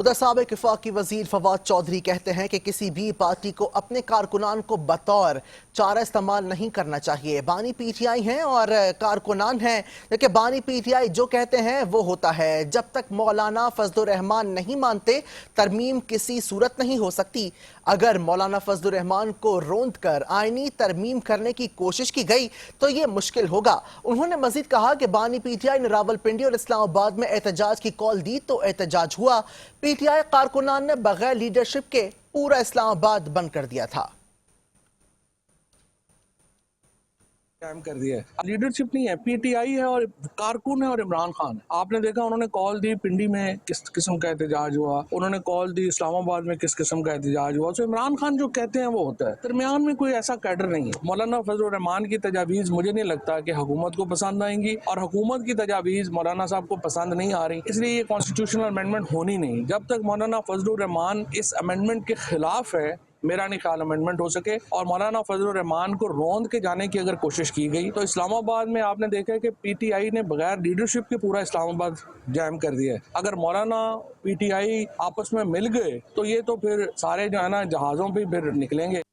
उधर साबिक वफाकी वजीर फवाद चौधरी कहते हैं कि किसी भी पार्टी को अपने कारकुनान को बतौर चारा इस्तेमाल नहीं करना चाहिए। बानी पीटीआई हैं और कारकुनान हैं, लेकिन बानी पीटीआई जो कहते हैं वो होता है। जब तक मौलाना फजलुर रहमान नहीं मानते तरमीम किसी सूरत नहीं हो सकती। अगर मौलाना फजलुर रहमान को रोंद कर आईनी तरमीम करने की कोशिश की गई तो ये मुश्किल होगा। उन्होंने मजीद कहा कि बानी पीटीआई ने रावलपिंडी और इस्लामाबाद में एहतजाज की कॉल दी तो एहतजाज हुआ। पीटीआई कारकुनान ने बगैर लीडरशिप के पूरा इस्लामाबाद बंद कर दिया था। कायम कर दिया है। लीडरशिप नहीं है, पीटीआई है और कारकुन है और इमरान खान। आपने देखा उन्होंने कॉल दी पिंडी में किस किस्म का एहतजाज हुआ, उन्होंने कॉल दी इस्लामाबाद में किस किस्म का एहतजाज हुआ। तो इमरान खान जो कहते हैं वो होता है, दरमियान में कोई ऐसा कैडर नहीं है। मौलाना फजलुर रहमान की तजावीज़ मुझे नहीं लगता कि हुकूमत को पसंद आएंगी और हुकूमत की तजावीज़ मौलाना साहब को पसंद नहीं आ रही, इसलिए ये कॉन्स्टिट्यूशनल अमेंडमेंट होनी नहीं। जब तक मौलाना फजलुर रहमान इस अमेंडमेंट के खिलाफ है, मेरा नहीं ख्याल अमेंडमेंट हो सके। और मौलाना फजलुर रहमान को रोंद के जाने की अगर कोशिश की गई तो इस्लामाबाद में आपने देखा है कि पीटीआई ने बगैर लीडरशिप के पूरा इस्लामाबाद जैम कर दिया है। अगर मौलाना पीटीआई आपस में मिल गए तो ये तो फिर सारे जो है ना जहाज़ों पे फिर निकलेंगे।